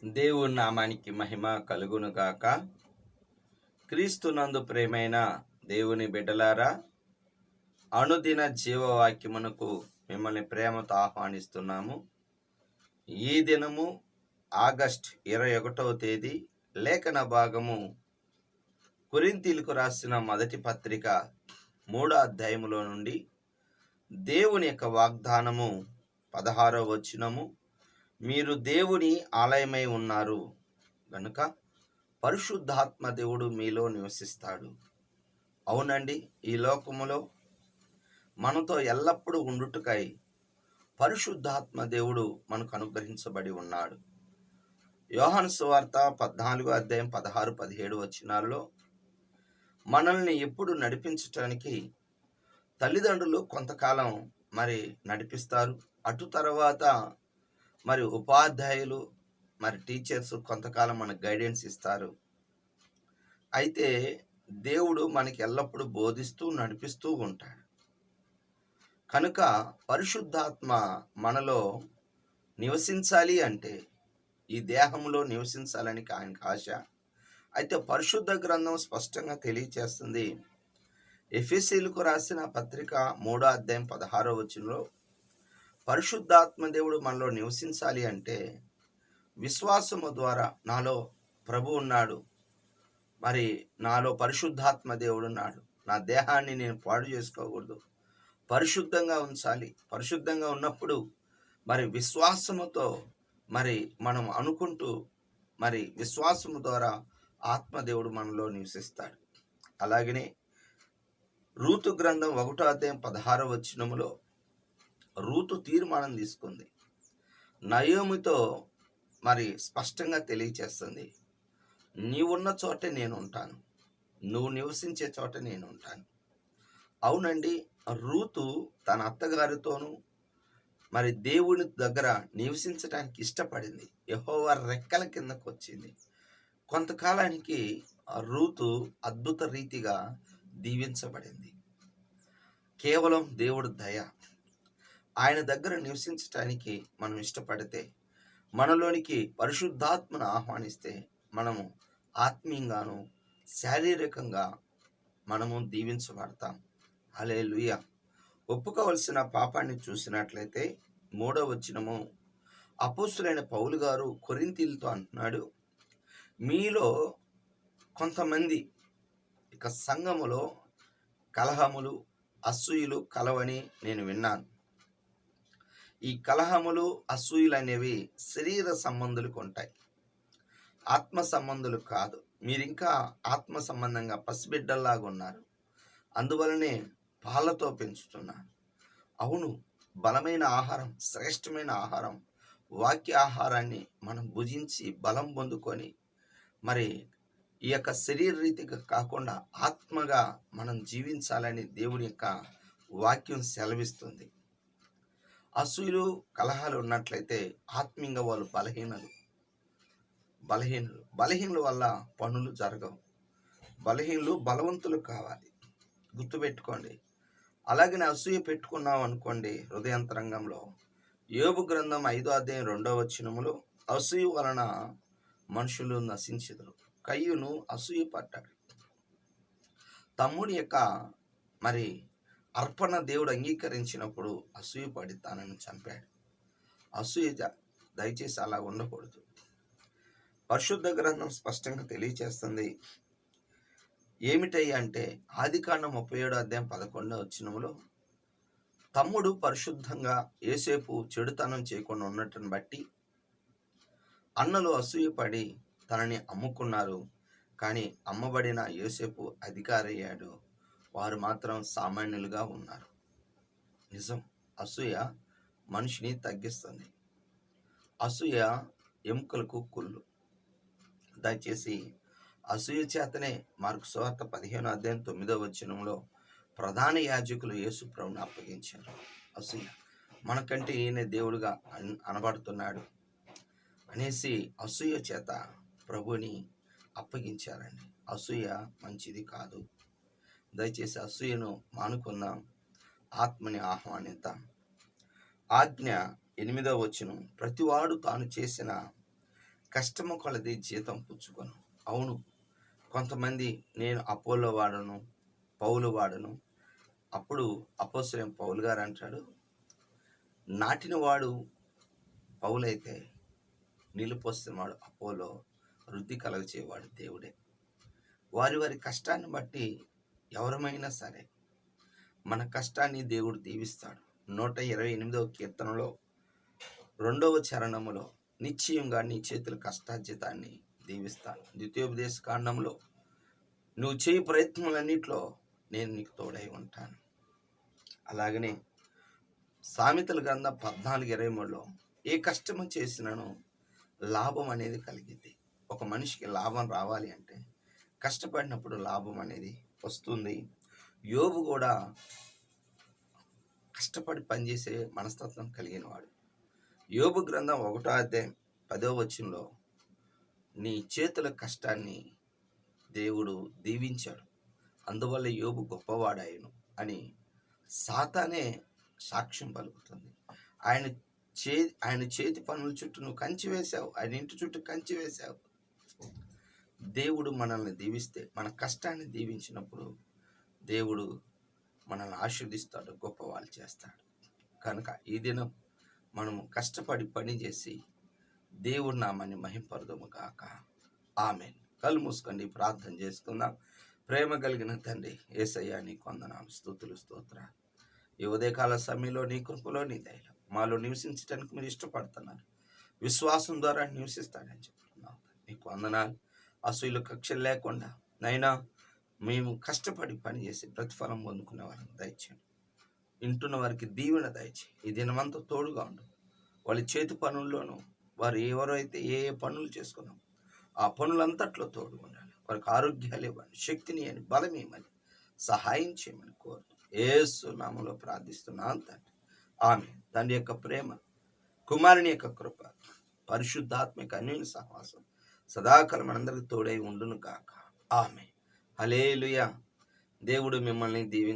దేవుని నామానికి మహిమ కలుగునుగాక. క్రీస్తునందు ప్రేమైన దేవుని బిడ్డలారా, అనుదిన జీవవాక్యమునకు మిమ్మల్ని ప్రేమతో ఆహ్వానిస్తున్నాము. ఈ దినము ఆగస్ట్ 21వ తేదీ, లేఖన భాగము కొరింథీయులకు రాసిన మొదటి పత్రిక 3వ అధ్యాయములో నుండి దేవుని యొక్క వాగ్దానము 16వ వచనము, మీరు దేవుని ఆలయమై ఉన్నారు గనుక పరిశుద్ధాత్మ దేవుడు మీలో నివసిస్తాడు. అవునండి, ఈ లోకములో మనతో ఎల్లప్పుడూ ఉండుటకై పరిశుద్ధాత్మ దేవుడు మనకు అనుగ్రహించబడి ఉన్నాడు. యోహాను సువార్త 14వ అధ్యాయం 16, 17 వచనాల్లో మనల్ని ఎప్పుడు నడిపించటానికి తల్లిదండ్రులు కొంతకాలం నడిపిస్తారు. అటు తర్వాత ఉపాధ్యాయులు టీచర్స్ కొంతకాలం మనకు గైడెన్స్ ఇస్తారు. అయితే దేవుడు మనకి ఎల్లప్పుడూ బోధిస్తూ నడిపిస్తూ ఉంటాడు. కనుక పరిశుద్ధాత్మ మనలో నివసించాలి అంటే, ఈ దేహంలో నివసించాలని ఆయనకు ఆశ. అయితే పరిశుద్ధ గ్రంథం స్పష్టంగా తెలియచేస్తుంది. ఎఫెసీయులకు రాసిన పత్రిక 3వ అధ్యాయం 16వ వచనంలో పరిశుద్ధాత్మ దేవుడు మనలో నివసించాలి అంటే విశ్వాసము ద్వారా నాలో ప్రభు ఉన్నాడు, నాలో పరిశుద్ధాత్మ దేవుడు ఉన్నాడు, నా దేహాన్ని నేను పాడు చేసుకోకూడదు, పరిశుద్ధంగా ఉంచాలి. పరిశుద్ధంగా ఉన్నప్పుడు విశ్వాసముతో మనం అనుకుంటూ విశ్వాసము ద్వారా ఆత్మదేవుడు మనలో నివసిస్తాడు. అలాగనే రూతు గ్రంథం 1వ అధ్యాయం 16వ వచనములో రూతు తీర్మానం తీసుకుంది. నయోమితో స్పష్టంగా తెలియచేస్తుంది, నీవున్న చోటే నేను ఉంటాను, నువ్వు నివసించే చోట నేను ఉంటాను. అవునండి, రూతు తన అత్తగారితోనూ దేవుని దగ్గర నివసించడానికి ఇష్టపడింది. యెహోవా రెక్కల కిందకు వచ్చింది. కొంతకాలానికి రూతు అద్భుత రీతిగా దీవించబడింది. కేవలం దేవుడు దయ. ఆయన దగ్గర నివసించటానికి మనం ఇష్టపడితే, మనలోనికి పరిశుద్ధాత్మను ఆహ్వానిస్తే, మనము ఆత్మీయంగాను శారీరకంగా మనము దీవించబడతాం. హల్లెలూయా. ఒప్పుకోవలసిన పాపాన్ని చూసినట్లయితే 3వ వచనము, అపోస్తులైన పౌలు గారు కొరింథీయులతో అంటున్నాడు, మీలో కొంతమంది సంఘములో కలహములు, అసూయలు కలవని నేను విన్నాను. ఈ కలహములు, అసూయలు అనేవి శరీర సంబంధులకు ఉంటాయి, ఆత్మ సంబంధులు కాదు. మీరింకా ఆత్మ సంబంధంగా పసిబిడ్డల్లాగా ఉన్నారు. అందువలనే పాలతో పెంచుతున్నారు. అవును, బలమైన ఆహారం, శ్రేష్టమైన ఆహారం, వాక్య ఆహారాన్ని మనం భుజించి బలం పొందుకొని ఈ యొక్క శరీర రీతిగా కాకుండా ఆత్మగా మనం జీవించాలని దేవుని యొక్క వాక్యం సెలవిస్తుంది. అసూయలు, కలహాలు ఉన్నట్లయితే ఆత్మీయంగా వాళ్ళు బలహీనుల వల్ల పనులు జరగవు. బలహీనులు బలవంతులు కావాలి, గుర్తుపెట్టుకోండి. అలాగనే అసూయ పెట్టుకున్నాం అనుకోండి హృదయాంతరంగంలో, యోబు గ్రంథం 5వ అధ్యాయం 2వ వచనములో, అసూయ వలన మనుషులు నశించెదరు. కయ్యూను అసూయ పడ్డాడు. తమ్ముడి యొక్క అర్పణ దేవుడు అంగీకరించినప్పుడు అసూయ పడి తనను చంపాడు. అసూయ దయచేసి అలా ఉండకూడదు. పరిశుద్ధ గ్రంథం స్పష్టంగా తెలియచేస్తుంది. ఏమిటయ్యా అంటే, ఆదికాండం 37వ అధ్యాయం 11వ వచనములో, తమ్ముడు పరిశుద్ధంగా యోసేపు చెడుతనం చేయకుండా ఉన్నట్టుని బట్టి అన్నలు అసూయపడి తనని అమ్ముకున్నారు. కానీ అమ్మబడిన యోసేపు అధికారి అయ్యాడు, వారు మాత్రం సామాన్యులుగా ఉన్నారు. నిజం, అసూయ మనిషిని తగ్గిస్తుంది. అసూయ ఎముకలకు కుళ్ళు. దయచేసి అసూయ చేతనే మార్కు సువార్త 15వ అధ్యాయం 9వ వచనంలో ప్రధాన యాజకులు యేసు ప్రభువుని అప్పగించారు. అసూయ, మనకంటే ఈయన దేవుడుగా అనబడుతున్నాడు అనేసి అసూయ చేత ప్రభుని అప్పగించారండి. అసూయ మంచిది కాదు. దయచేసి అసూయను మానుకుందాం, ఆత్మని ఆహ్వానిద్దాం. ఆజ్ఞ 8వ వచనం, ప్రతివాడు తాను చేసిన కష్టము కొలది జీతం పుచ్చుకొను. అవును, కొంతమంది నేను అపోలో వాడను, పౌలు వాడను. అప్పుడు అపోస్తలుడైన పౌలు గారు అంటాడు, నాటిన వాడు పౌలైతే నీళ్లు పోస్తున్నవాడు అపోలో, వృద్ధి కలగచేవాడు దేవుడే. వారి వారి కష్టాన్ని బట్టి ఎవరమైనా సరే మన కష్టాన్ని దేవుడు దీవిస్తాడు. 128వ కీర్తనలో 2వ చరణములో నిశ్చయంగా నీ చేతుల కష్టార్జితాన్ని దీవిస్తాను. ద్వితీయోపదేశ కాండంలో నువ్వు చేయి ప్రయత్నములన్నిట్లో నేను నీకు తోడై ఉంటాను. అలాగనే సామెతల గ్రంథం 14:23లో ఏ కష్టము చేసినను లాభం అనేది కలిగింది. ఒక మనిషికి లాభం రావాలి అంటే కష్టపడినప్పుడు లాభం అనేది వస్తుంది. యోబు కూడా కష్టపడి పనిచేసే మనస్తత్వం కలిగిన వాడు. యోబు గ్రంథం 1వ అధ్యాయం 10వ వచనంలో నీ చేతుల కష్టాన్ని దేవుడు దీవించాడు, అందువల్ల యోబు గొప్పవాడాయను అని సాతానే సాక్ష్యం పలుకుతుంది. ఆయన చేతి పనుల చుట్టూ నువ్వు కంచి వేశావు, ఆయన ఇంటి చుట్టూ కంచి వేశావు. దేవుడు మనల్ని దీవిస్తే, మన కష్టాన్ని దీవించినప్పుడు దేవుడు మనల్ని ఆశీర్దిస్తాడు, గొప్పవాళ్ళు చేస్తాడు. కనుక ఈ దినం మనము కష్టపడి పని చేసి దేవుడి నామాన్ని మహింపరదము గాక. ఆమేన్. కళ్ళు మూసుకొని ప్రార్థన చేసుకుందాం. ప్రేమ కలిగిన తండ్రి యేసయ్యా, నీకు వందనాలు, స్తుతులు, స్తోత్రాలు. ఈ ఉదయకాల సమయంలో నీ కృపలో నీ దయలో మాలో నివసించడానికి మీరు ఇష్టపడుతున్నారు. విశ్వాసం ద్వారా నివసిస్తాడని చెప్తున్నావు. నీకు వందనాలు. అసూయలు కక్షలు లేకుండా నైనా మేము కష్టపడి పనిచేసి ప్రతిఫలం పొందుకునే వారిని దయచేయండి. వింటున్న వారికి దీవెన దయచేయి. ఈ దినమంతా తోడుగా ఉండు. వాళ్ళ చేతి పనుల్లోనూ వారు ఎవరైతే ఏ పనులు చేసుకున్నాం ఆ పనులంతట్లో తోడుగా ఉండాలి. వారికి ఆరోగ్యాలు ఇవ్వండి, శక్తిని అని, బలం ఇవ్వమని, సహాయం చేయమని కోరుతూ యేసు నామములో ప్రార్థిస్తున్నాను తండ్రి. ఆమేన్. తండ్రి యొక్క ప్రేమ, కుమారుని యొక్క కృప, పరిశుద్ధాత్మిక అన్యోన్య సహవాసం సదాకాలం మనందరికి తోడై ఉండును గాక. ఆమేన్. హల్లెలూయా. దేవుడు మిమ్మల్ని దీవించు.